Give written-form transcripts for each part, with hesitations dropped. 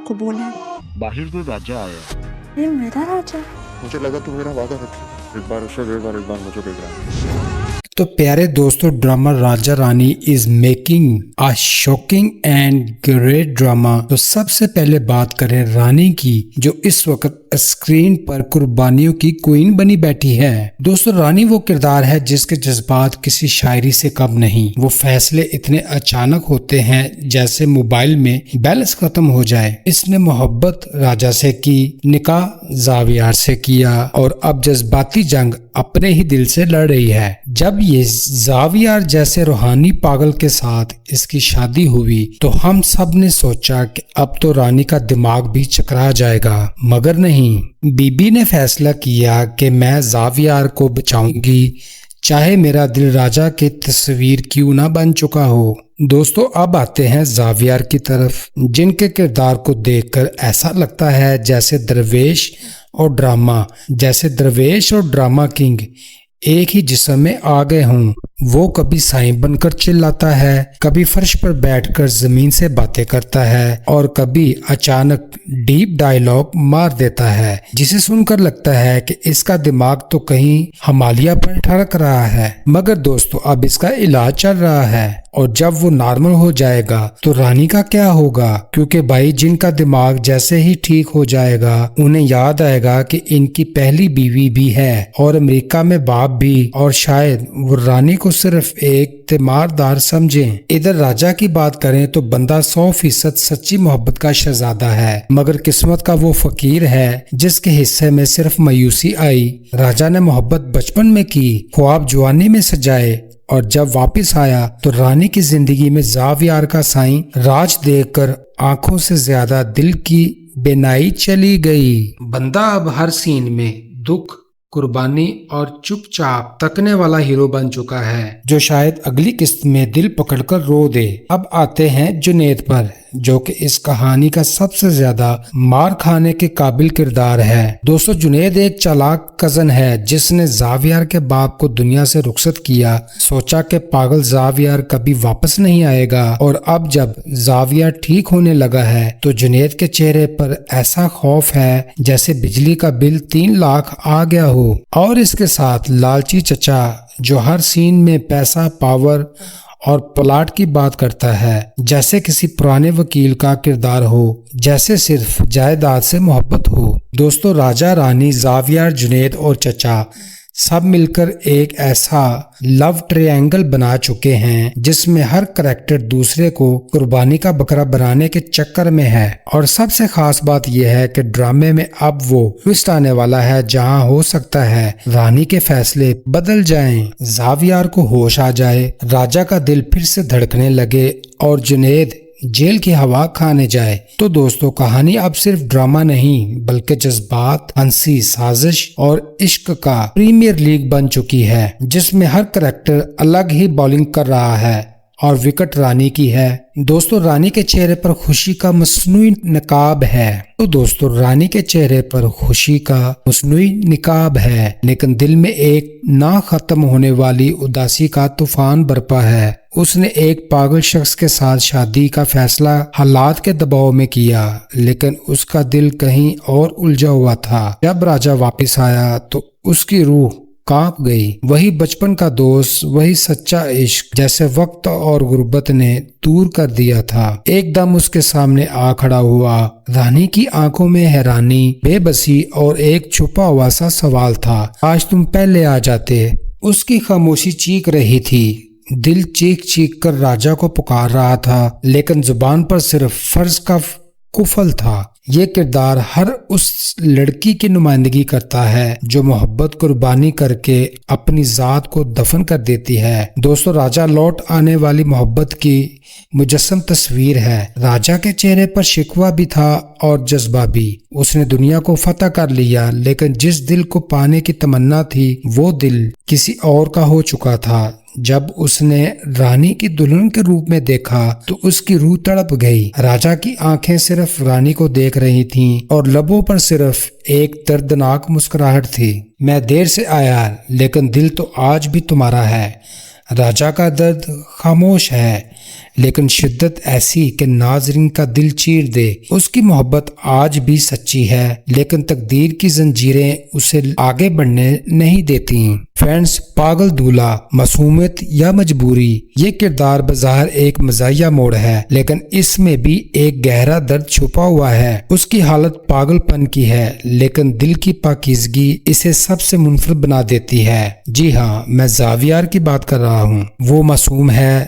कबूल है। बाहर कोई राजा आया। ये मेरा राजा? मुझे लगा तू मेरा वादा रखी, एक बार उसे दे, एक बार मुझे दे रहा। तो प्यारे दोस्तों, drama Raja Rani is making a shocking and great drama. तो सबसे पहले बात करें रानी की, जो इस वक्त स्क्रीन पर कुर्बानियों की क्वीन बनी बैठी है। दोस्तों, रानी वो किरदार है जिसके जज्बात किसी शायरी से कम नहीं। वो फैसले इतने अचानक होते हैं जैसे मोबाइल में बैलेंस खत्म हो जाए। इसने मोहब्बत राजा से की, निकाह जावियार से किया और अब जज्बाती जंग अपने ही दिल से लड़ रही है। जब ये जावियार जैसे रूहानी पागल के साथ इसकी शादी हुई तो हम सब ने सोचा कि अब तो रानी का दिमाग भी चकरा जाएगा, मगर नहीं। बीबी ने फैसला किया कि मैं जावियार को बचाऊंगी, चाहे मेरा दिल राजा की तस्वीर क्यों ना बन चुका हो। दोस्तों, अब आते हैं जावियार की तरफ, जिनके किरदार को देखकर ऐसा लगता है जैसे दरवेश और ड्रामा किंग एक ही जिस्म में आ गए हों। वो कभी साईं बनकर चिल्लाता है, कभी फर्श पर बैठकर जमीन से बातें करता है और कभी अचानक डीप डायलॉग मार देता है, जिसे सुनकर लगता है कि इसका दिमाग तो कहीं हिमालय पर ठरक रहा है। मगर दोस्तों, अब इसका इलाज चल रहा है और जब वो नॉर्मल हो जाएगा तो रानी का क्या होगा? क्योंकि भाई, जिनका दिमाग जैसे ही ठीक हो जाएगा उन्हें याद आएगा कि इनकी पहली बीवी भी है और अमेरिका में बाप भी, और शायद वो रानी को सिर्फ एक तीमारदार समझें। इधर राजा की बात करें तो बंदा 100% सच्ची मोहब्बत का शहजादा है, मगर किस्मत का वो फकीर है जिसके हिस्से में सिर्फ मायूसी आई। राजा ने मोहब्बत बचपन में की, ख्वाब जवानी में सजाए, और जब वापस आया तो रानी की जिंदगी में जावियार का साईं राज देखकर आंखों से ज्यादा दिल की बेनाई चली गई। बंदा अब हर सीन में दुख, कुर्बानी और चुपचाप तकने वाला हीरो बन चुका है, जो शायद अगली किस्त में दिल पकड़कर रो दे। अब आते हैं जुनैद पर, जो कि इस कहानी का सबसे ज्यादा मार खाने के काबिल किरदार है। दोस्तों, जुनैद एक चालाक कजन है जिसने जावियार के बाप को दुनिया से रुखसत किया। सोचा कि पागल जावियार कभी वापस नहीं आएगा, और अब जब जावियार ठीक होने लगा है तो जुनैद के चेहरे पर ऐसा खौफ है जैसे बिजली का बिल 3 लाख आ गया हो। और इसके साथ लालची चचा, जो हर सीन में पैसा, पावर और प्लाट की बात करता है, जैसे किसी पुराने वकील का किरदार हो, जैसे सिर्फ जायदाद से मोहब्बत हो। दोस्तों, राजा, रानी, जावियार, जुनैद और चचा सब मिलकर एक ऐसा लव ट्रायंगल बना चुके हैं जिसमें हर करैक्टर दूसरे को कुर्बानी का बकरा बनाने के चक्कर में है। और सबसे खास बात यह है कि ड्रामे में अब वो ट्विस्ट आने वाला है जहां हो सकता है रानी के फैसले बदल जाएं, जावियार को होश आ जाए, राजा का दिल फिर से धड़कने लगे और जुनैद जेल की हवा खाने जाए। तो दोस्तों, कहानी अब सिर्फ ड्रामा नहीं बल्कि जज्बात, हंसी, साजिश और इश्क का प्रीमियर लीग बन चुकी है, जिसमें हर करैक्टर अलग ही बॉलिंग कर रहा है और विकेट रानी की है। दोस्तों, रानी के चेहरे पर खुशी का मसनूई निकाब है, लेकिन दिल में एक ना खत्म होने वाली उदासी का तूफान बरपा है। उसने एक पागल शख्स के साथ शादी का फैसला हालात के दबाव में किया, लेकिन उसका दिल कहीं और उलझा हुआ था। जब राजा वापस आया तो उसकी रूह कांप गई। वही बचपन का दोस्त, वही सच्चा इश्क जैसे वक्त और गुर्बत ने दूर कर दिया था, एकदम उसके सामने आ खड़ा हुआ। रानी की आंखों में हैरानी, बेबसी और एक छुपा हुआ सा सवाल था, आज तुम पहले आ जाते। उसकी खामोशी चीख रही थी, दिल चीख चीख कर राजा को पुकार रहा था, लेकिन जुबान पर सिर्फ फर्ज का कुफल था। ये किरदार हर उस लड़की की नुमाइंदगी करता है जो मोहब्बत कुर्बानी करके अपनी जात को दफन कर देती है। दोस्तों, राजा लौट आने वाली मोहब्बत की मुजस्सम तस्वीर है। राजा के चेहरे पर शिकवा भी था और जज्बा भी। उसने दुनिया को फतह कर लिया, लेकिन जिस दिल को पाने की तमन्ना थी वो दिल किसी और का हो चुका था। जब उसने रानी की दुल्हन के रूप में देखा तो उसकी रूह तड़प गई। राजा की आंखें सिर्फ रानी को देख रही थीं और लबों पर सिर्फ एक दर्दनाक मुस्कुराहट थी। मैं देर से आया, लेकिन दिल तो आज भी तुम्हारा है। राजा का दर्द खामोश है, لیکن شدت ایسی کہ ناظرین کا دل چیر دے۔ اس کی محبت آج بھی سچی ہے، لیکن تقدیر کی زنجیریں اسے آگے بڑھنے نہیں دیتی۔ فرینڈز، پاگل دولہا، معصومیت یا مجبوری، یہ کردار بظاہر ایک مزاحیہ موڑ ہے، لیکن اس میں بھی ایک گہرا درد چھپا ہوا ہے۔ اس کی حالت پاگل پن کی ہے، لیکن دل کی پاکیزگی اسے سب سے منفرد بنا دیتی ہے۔ جی ہاں، میں زاویار کی بات کر رہا ہوں۔ وہ معصوم ہے،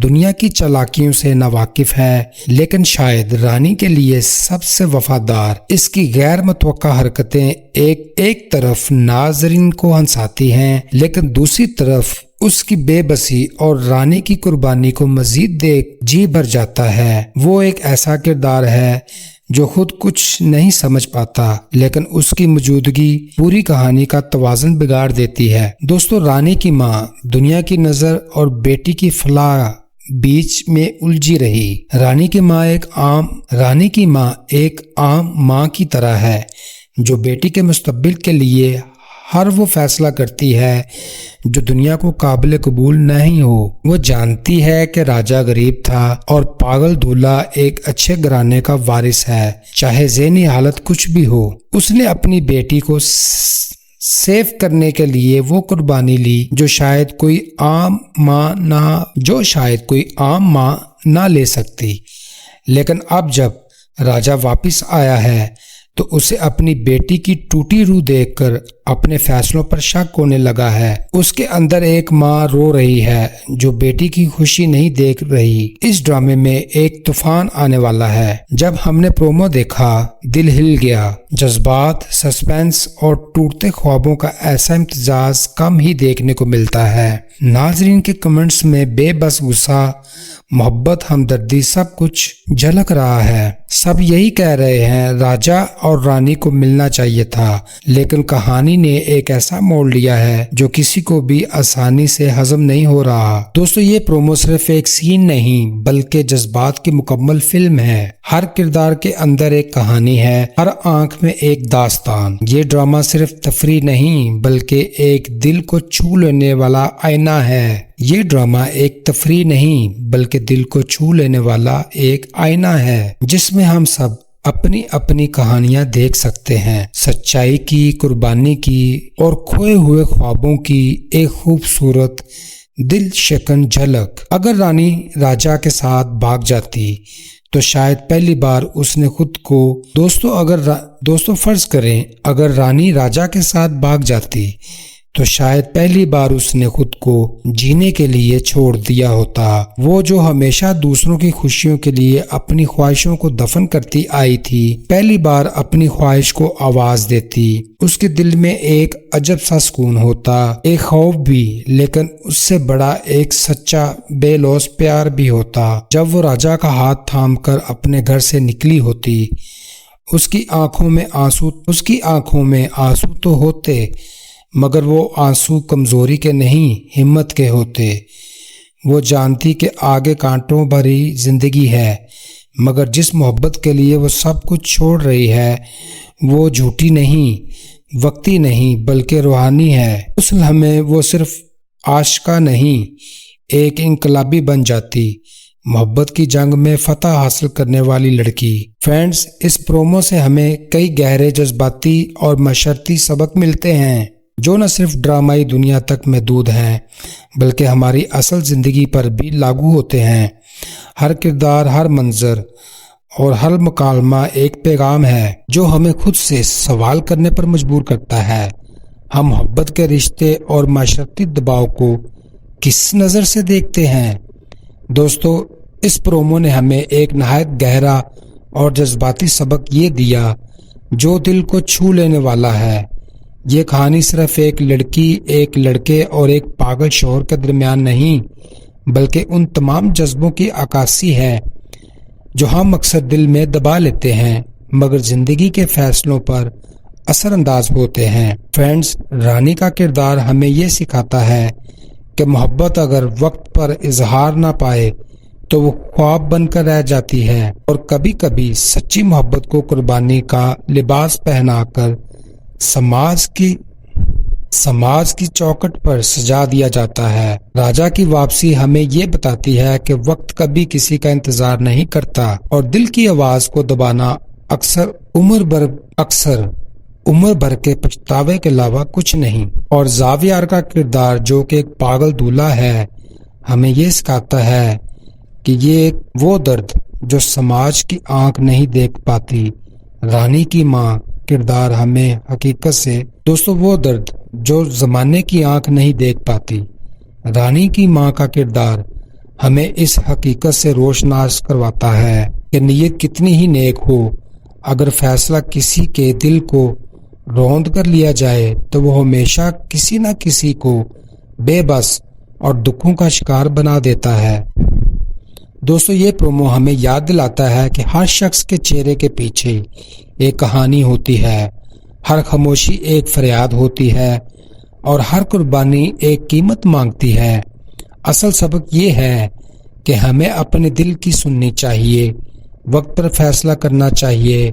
دنیا کی چالاکیوں سے ناواقف ہے، لیکن شاید رانی کے لیے سب سے وفادار۔ اس کی غیر متوقع حرکتیں ایک طرف ناظرین کو ہنساتی ہیں، لیکن دوسری طرف اس کی بے بسی اور رانی کی قربانی کو مزید دیکھ جی بھر جاتا ہے۔ وہ ایک ایسا کردار ہے جو خود کچھ نہیں سمجھ پاتا، لیکن اس کی موجودگی پوری کہانی کا توازن بگاڑ دیتی ہے۔ دوستو، رانی کی ماں دنیا کی نظر اور بیٹی کی فلاح بیچ میں الجھی رہی۔ رانی کی ماں ایک عام ماں کی طرح ہے جو بیٹی کے مستقبل کے لیے ہر وہ فیصلہ کرتی ہے جو دنیا کو قابل قبول نہیں ہو۔ وہ جانتی ہے کہ راجہ غریب تھا اور پاگل دولہا ایک اچھے گھرانے کا وارث ہے، چاہے ذہنی حالت کچھ بھی ہو۔ اس نے اپنی بیٹی کو سیف کرنے کے لیے وہ قربانی لی جو شاید کوئی عام ماں نہ لے سکتی۔ لیکن اب جب راجہ واپس آیا ہے تو اسے اپنی بیٹی کی ٹوٹی روح دیکھ کر اپنے فیصلوں پر شک ہونے لگا ہے۔ اس کے اندر ایک ماں رو رہی ہے جو بیٹی کی خوشی نہیں دیکھ رہی۔ اس ڈرامے میں ایک طوفان آنے والا ہے۔ جب ہم نے پرومو دیکھا، دل ہل گیا۔ جذبات، سسپینس اور ٹوٹتے خوابوں کا ایسا امتزاج کم ہی دیکھنے کو ملتا ہے۔ ناظرین کے کمنٹس میں بے بس غصہ، محبت، ہمدردی، سب کچھ جھلک رہا ہے۔ سب یہی کہہ رہے ہیں راجہ اور رانی کو ملنا چاہیے تھا، لیکن کہانی نے ایک ایسا موڑ لیا ہے جو کسی کو بھی آسانی سے ہضم نہیں ہو رہا۔ دوستو، یہ پرومو صرف ایک سین نہیں بلکہ جذبات کی مکمل فلم ہے۔ ہر کردار کے اندر ایک کہانی ہے، ہر آنکھ میں ایک داستان۔ یہ ڈرامہ صرف تفریح نہیں بلکہ ایک دل کو چھو لینے والا آئینہ ہے۔ یہ ڈرامہ ایک تفریح نہیں بلکہ دل کو چھو لینے والا ایک آئینہ ہے، جس میں ہم سب اپنی اپنی کہانیاں دیکھ سکتے ہیں، سچائی کی، قربانی کی اور کھوئے ہوئے خوابوں کی ایک خوبصورت دل شکن جھلک۔ اگر رانی راجہ کے ساتھ بھاگ جاتی تو شاید پہلی بار اس نے خود کو دوستو فرض کریں اگر رانی راجہ کے ساتھ بھاگ جاتی تو شاید پہلی بار اس نے خود کو جینے کے لیے چھوڑ دیا ہوتا۔ وہ جو ہمیشہ دوسروں کی خوشیوں کے لیے اپنی خواہشوں کو دفن کرتی آئی تھی، پہلی بار اپنی خواہش کو آواز دیتی۔ اس کے دل میں ایک عجب سا سکون ہوتا، ایک خوف بھی، لیکن اس سے بڑا ایک سچا بے لوث پیار بھی ہوتا۔ جب وہ راجہ کا ہاتھ تھام کر اپنے گھر سے نکلی ہوتی، اس کی آنکھوں میں آنسو تو ہوتے، مگر وہ آنسو کمزوری کے نہیں، ہمت کے ہوتے۔ وہ جانتی کہ آگے کانٹوں بھری زندگی ہے، مگر جس محبت کے لیے وہ سب کچھ چھوڑ رہی ہے وہ جھوٹی نہیں، وقتی نہیں بلکہ روحانی ہے۔ اس لمحے وہ صرف عاشقہ نہیں، ایک انقلابی بن جاتی، محبت کی جنگ میں فتح حاصل کرنے والی لڑکی۔ فرینڈز، اس پرومو سے ہمیں کئی گہرے جذباتی اور معاشرتی سبق ملتے ہیں جو نہ صرف ڈرامائی دنیا تک محدود ہیں بلکہ ہماری اصل زندگی پر بھی لاگو ہوتے ہیں۔ ہر کردار، ہر منظر اور ہر مکالمہ ایک پیغام ہے جو ہمیں خود سے سوال کرنے پر مجبور کرتا ہے۔ ہم محبت کے رشتے اور معاشرتی دباؤ کو کس نظر سے دیکھتے ہیں؟ دوستو، اس پرومو نے ہمیں ایک نہایت گہرا اور جذباتی سبق یہ دیا جو دل کو چھو لینے والا ہے۔ یہ کہانی صرف ایک لڑکی، ایک لڑکے اور ایک پاگل شوہر کے درمیان نہیں بلکہ ان تمام جذبوں کی عکاسی ہے جو ہم اکثر دل میں دبا لیتے ہیں مگر زندگی کے فیصلوں پر اثر انداز ہوتے ہیں۔ فرینڈز، رانی کا کردار ہمیں یہ سکھاتا ہے کہ محبت اگر وقت پر اظہار نہ پائے تو وہ خواب بن کر رہ جاتی ہے، اور کبھی کبھی سچی محبت کو قربانی کا لباس پہنا کر سماج کی समाज की चौखट पर सजा दिया जाता है। राजा की वापसी हमें ये बताती है कि वक्त कभी किसी का इंतजार नहीं करता और दिल की आवाज को दबाना अक्सर उम्र भर के पछतावे के अलावा कुछ नहीं। और जावियार का किरदार जो कि एक पागल दूल्हा है हमें ये सिखाता है कि ये वो दर्द जो समाज की आंख नहीं देख पाती। रानी की माँ किरदार हमें हकीकत से दोस्तों वो दर्द जो जमाने की आंख नहीं देख पाती। रानी की माँ का किरदार हमें इस हकीकत से रोशनास करवाता है कि नीयत कितनी ही नेक हो, अगर फैसला किसी के दिल को रौंद कर लिया जाए तो वो हमेशा किसी न किसी को बेबस और दुखों का शिकार बना देता है। दोस्तों ये प्रोमो हमें याद दिलाता है कि हर शख्स के चेहरे के पीछे एक कहानी होती है, हर खामोशी एक फरियाद होती है और हर कुर्बानी एक कीमत मांगती है। असल सबक ये है कि हमें अपने दिल की सुननी चाहिए, वक्त पर फैसला करना चाहिए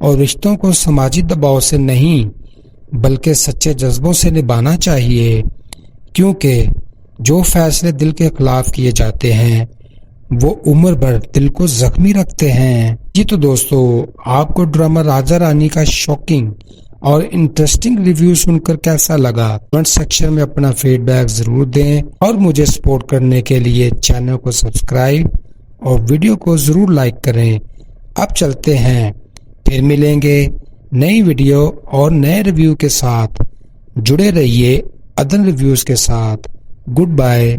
और रिश्तों को समाजी दबाव से नहीं बल्कि सच्चे जज्बों से निभाना चाहिए, क्योंकि जो फैसले दिल के खिलाफ किए जाते हैं वो उम्र भर दिल को जख्मी रखते हैं। जी तो दोस्तों आपको ड्रामा राजा रानी का शॉकिंग और इंटरेस्टिंग रिव्यू सुनकर कैसा लगा, कमेंट सेक्शन में अपना फीडबैक जरूर दें और मुझे सपोर्ट करने के लिए चैनल को सब्सक्राइब और वीडियो को जरूर लाइक करें। अब चलते हैं, फिर मिलेंगे नई वीडियो और नए रिव्यू के साथ। जुड़े रहिए अदन रिव्यूज के साथ। Good bye.